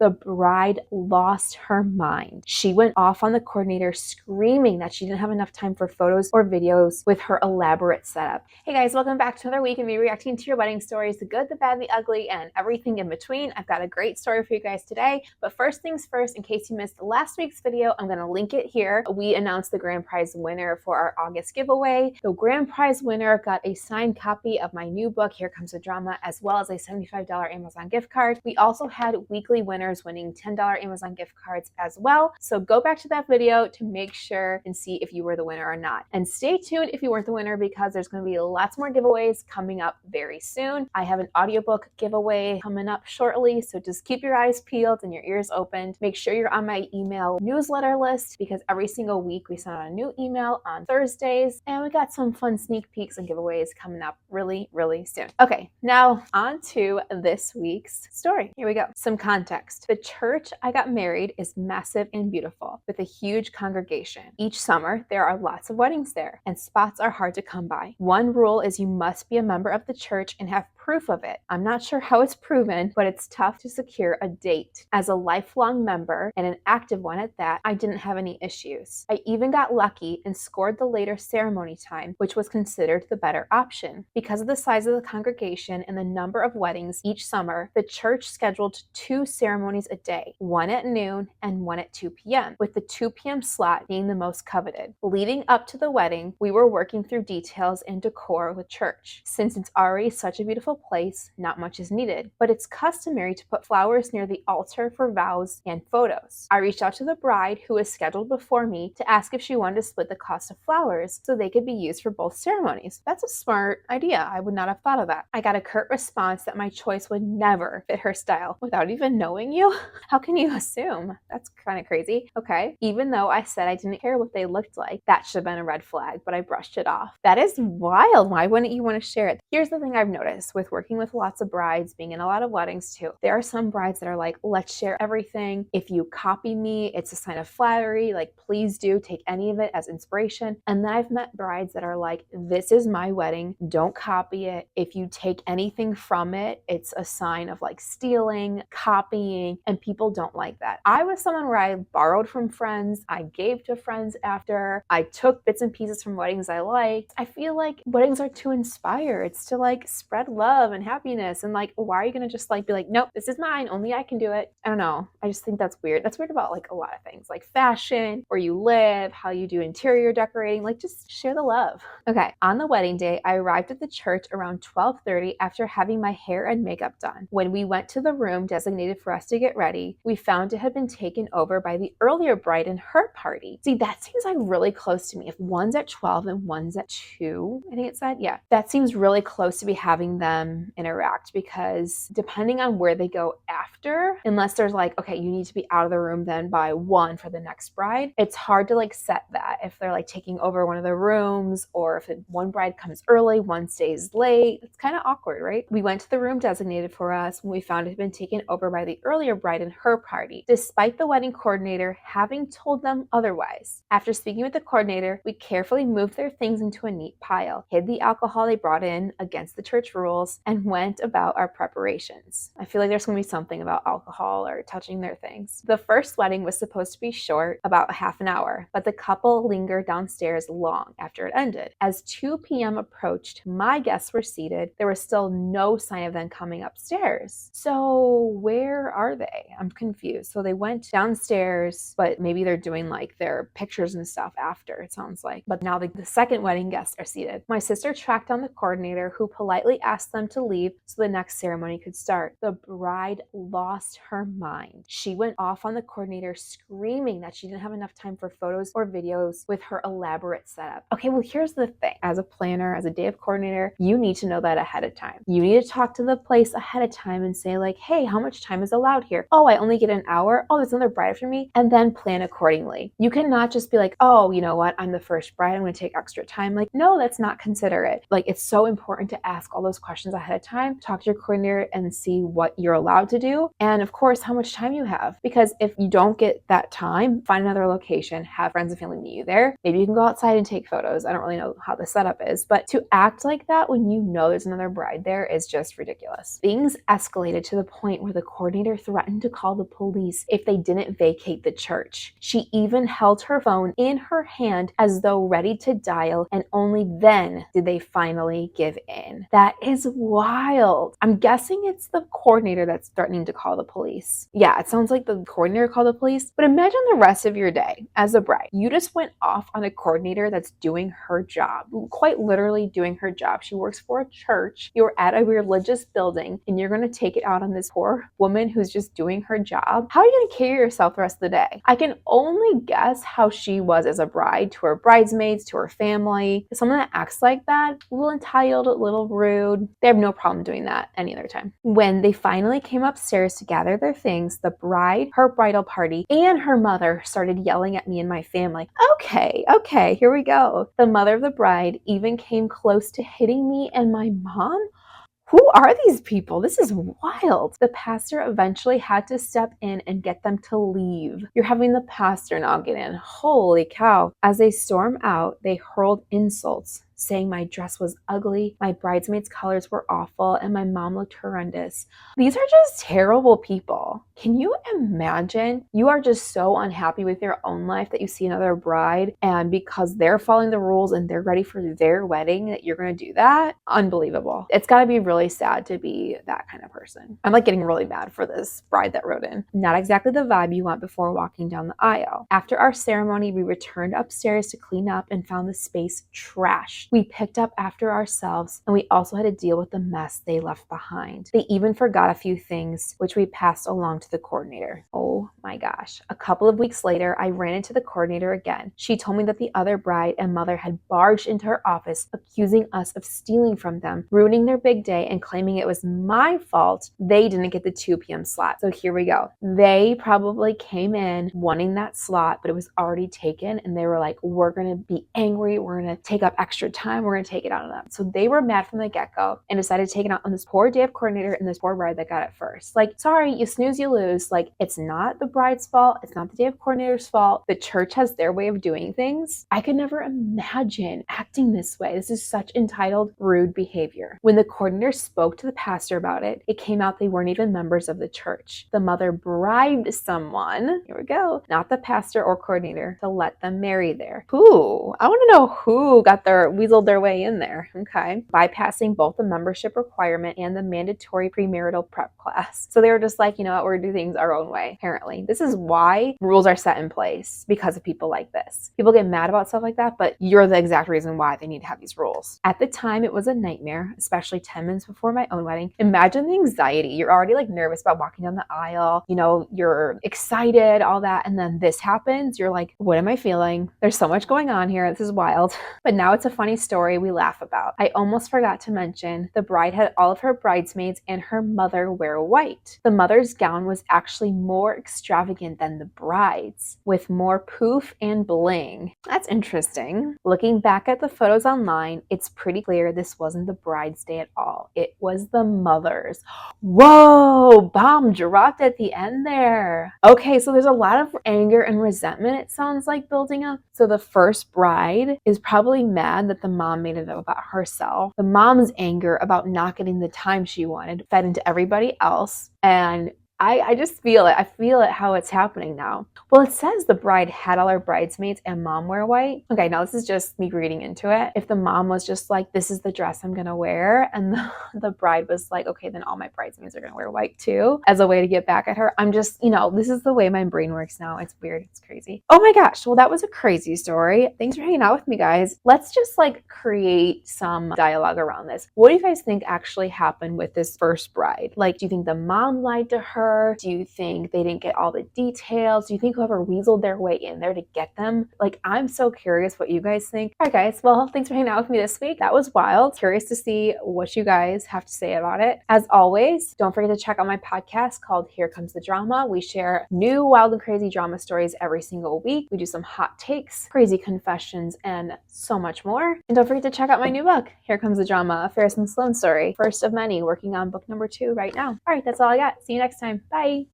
The bride lost her mind. She went off on the coordinator screaming that she didn't have enough time for photos or videos with her elaborate setup. Hey guys, welcome back to another week of me reacting to your wedding stories, the good, the bad, the ugly, and everything in between. I've got a great story for you guys today, but first things first, in case you missed last week's video, I'm going to link it here. We announced the grand prize winner for our August giveaway. The grand prize winner got a signed copy of my new book, Here Comes the Drama, as well as a $75 Amazon gift card. We also had weekly winners winning $10 Amazon gift cards as well. So go back to that video to make sure and see if you were the winner or not. And stay tuned if you weren't the winner, because there's going to be lots more giveaways coming up very soon. I have an audiobook giveaway coming up shortly, so just keep your eyes peeled and your ears opened. Make sure you're on my email newsletter list, because every single week we send out a new email on Thursdays, and we got some fun sneak peeks and giveaways coming up really soon. Okay, now on to this week's story. Here we go. Some context. The church I got married is massive and beautiful, with a huge congregation. Each summer, there are lots of weddings there, and spots are hard to come by. One rule is you must be a member of the church and have proof of it. I'm not sure how it's proven, but it's tough to secure a date. As a lifelong member, and an active one at that, I didn't have any issues. I even got lucky and scored the later ceremony time, which was considered the better option. Because of the size of the congregation and the number of weddings each summer, the church scheduled 2 ceremonies a day, one at noon and one at 2 p.m., with the 2 p.m. slot being the most coveted. Leading up to the wedding, we were working through details and decor with church. Since it's already such a beautiful place, not much is needed, but it's customary to put flowers near the altar for vows and photos. I reached out to the bride, who was scheduled before me, to ask if she wanted to split the cost of flowers so they could be used for both ceremonies. That's a smart idea. I would not have thought of that. I got a curt response that my choice would never fit her style. Without even knowing you? How can you assume? That's kind of crazy. Okay. Even though I said I didn't care what they looked like, that should have been a red flag, but I brushed it off. That is wild. Why wouldn't you want to share it? Here's the thing I've noticed with working with lots of brides, being in a lot of weddings too. There are some brides that are like, let's share everything. If you copy me, it's a sign of flattery. Like, please do take any of it as inspiration. And then I've met brides that are like, this is my wedding. Don't copy it. If you take anything from it, it's a sign of like stealing, copying, and people don't like that. I was someone where I borrowed from friends. I gave to friends after. I took bits and pieces from weddings I liked. I feel like weddings are to inspire. It's to like spread love and happiness. And like, why are you going to just like be like, nope, this is mine. Only I can do it. I don't know. I just think that's weird. That's weird about like a lot of things, like fashion, where you live, how you do interior decorating. Like, just share the love. Okay. On the wedding day, I arrived at the church around 12:30 after having my hair and makeup done. When we went to the room designated for us to get ready, we found it had been taken over by the earlier bride and her party. See, that seems like really close to me. If one's at 12 and one's at 2, I think it said, yeah, that seems really close to be having them interact, because depending on where they go after, unless there's like, okay, you need to be out of the room then by 1 for the next bride, it's hard to like set that if they're like taking over one of the rooms, or if one bride comes early, one stays late. It's kind of awkward, right? We went to the room designated for us when we found it had been taken over by the earlier bride and her party, despite the wedding coordinator having told them otherwise. After speaking with the coordinator, we carefully moved their things into a neat pile, hid the alcohol they brought in against the church rules, and went about our preparations. I feel like there's going to be something about alcohol or touching their things. The first wedding was supposed to be short, about half an hour, but the couple lingered downstairs long after it ended. As 2 p.m. approached, my guests were seated. There was still no sign of them coming upstairs. So where are they? I'm confused. So they went downstairs, but maybe they're doing like their pictures and stuff after, it sounds like. But now the second wedding guests are seated. My sister tracked down the coordinator, who politely asked them to leave so the next ceremony could start. The bride lost her mind. She went off on the coordinator screaming that she didn't have enough time for photos or videos with her elaborate setup. Okay, well, here's the thing. As a planner, as a day of coordinator, you need to know that ahead of time. You need to talk to the place ahead of time and say like, hey, how much time is allowed here? Oh, I only get an hour. Oh, there's another bride after me. And then plan accordingly. You cannot just be like, oh, you know what? I'm the first bride. I'm going to take extra time. Like, no, that's not considerate. Like, it's so important to ask all those questions ahead of time. Talk to your coordinator and see what you're allowed to do. And of course, how much time you have. Because if you don't get that time, find another location, have friends and family meet you there. Maybe you can go outside and take photos. I don't really know how the setup is, but to act like that when you know there's another bride there is just ridiculous. Things escalated to the point where the coordinator threatened to call the police if they didn't vacate the church. She even held her phone in her hand as though ready to dial, and only then did they finally give in. That is wild. I'm guessing it's the coordinator that's threatening to call the police. Yeah, it sounds like the coordinator called the police, but imagine the rest of your day as a bride. You just went off on a coordinator that's doing her job, quite literally doing her job. She works for a church. You're at a religious building and you're going to take it out on this poor woman who's just doing her job. How are you going to carry yourself the rest of the day? I can only guess how she was as a bride to her bridesmaids, to her family. Someone that acts like that, a little entitled, a little rude, they have no problem doing that any other time. When they finally came upstairs to gather their things, the bride, her bridal party, and her mother started yelling at me and my family. Okay, here we go. The mother of the bride even came close to hitting me and my mom. Who are these people? This is wild. The pastor eventually had to step in and get them to leave. You're having the pastor now get in. Holy cow. As they stormed out, they hurled insults, saying my dress was ugly, my bridesmaids' colors were awful, and my mom looked horrendous. These are just terrible people. Can you imagine? You are just so unhappy with your own life that you see another bride, and because they're following the rules and they're ready for their wedding, that you're going to do that? Unbelievable. It's got to be really sad to be that kind of person. I'm like getting really mad for this bride that wrote in. Not exactly the vibe you want before walking down the aisle. After our ceremony, we returned upstairs to clean up and found the space trashed. We picked up after ourselves, and we also had to deal with the mess they left behind. They even forgot a few things, which we passed along to the coordinator. Oh my gosh. A couple of weeks later, I ran into the coordinator again. She told me that the other bride and mother had barged into her office, accusing us of stealing from them, ruining their big day, and claiming it was my fault they didn't get the 2 p.m. slot. So here we go. They probably came in wanting that slot, but it was already taken, and they were like, we're going to be angry. We're going to take up extra time. We're going to take it out on them. So they were mad from the get-go and decided to take it out on this poor day of coordinator and this poor bride that got it first. Like, sorry, you snooze, you lose. Like, it's not the bride's fault. It's not the day of coordinator's fault. The church has their way of doing things. I could never imagine acting this way. This is such entitled, rude behavior. When the coordinator spoke to the pastor about it, it came out they weren't even members of the church. The mother bribed someone, here we go, not the pastor or coordinator, to let them marry there. Who? I want to know who got weaseled their way in there. Okay. Bypassing both the membership requirement and the mandatory premarital prep class. So they were just like, you know what, we're going to do things our own way, apparently. This is why rules are set in place, because of people like this. People get mad about stuff like that, but you're the exact reason why they need to have these rules. At the time, it was a nightmare, especially 10 minutes before my own wedding. Imagine the anxiety. You're already like nervous about walking down the aisle. You know, you're excited, all that. And then this happens. You're like, what am I feeling? There's so much going on here. This is wild. But now it's a funny story we laugh about. I almost forgot to mention the bride had all of her bridesmaids and her mother wear white. The mother's gown was actually more extravagant than the bride's, with more poof and bling. That's interesting. Looking back at the photos online, it's pretty clear this wasn't the bride's day at all. It was the mother's. Whoa, bomb dropped at the end there. Okay, so there's a lot of anger and resentment, it sounds like, building up. So the first bride is probably mad that the mom made it about herself. The mom's anger about not getting the time she wanted fed into everybody else. And I just feel it. I feel it how it's happening now. Well, it says the bride had all her bridesmaids and mom wear white. Okay, now this is just me reading into it. If the mom was just like, this is the dress I'm going to wear, and the bride was like, okay, then all my bridesmaids are going to wear white too, as a way to get back at her. I'm just, this is the way my brain works now. It's weird. It's crazy. Oh my gosh. Well, that was a crazy story. Thanks for hanging out with me, guys. Let's just create some dialogue around this. What do you guys think actually happened with this first bride? Do you think the mom lied to her? Do you think they didn't get all the details? Do you think whoever weaseled their way in there to get them? I'm so curious what you guys think. All right, guys. Well, thanks for hanging out with me this week. That was wild. Curious to see what you guys have to say about it. As always, don't forget to check out my podcast called Here Comes the Drama. We share new wild and crazy drama stories every single week. We do some hot takes, crazy confessions, and so much more. And don't forget to check out my new book, Here Comes the Drama, a Ferris and Sloan story. First of many, working on book number 2 right now. All right, that's all I got. See you next time. Bye.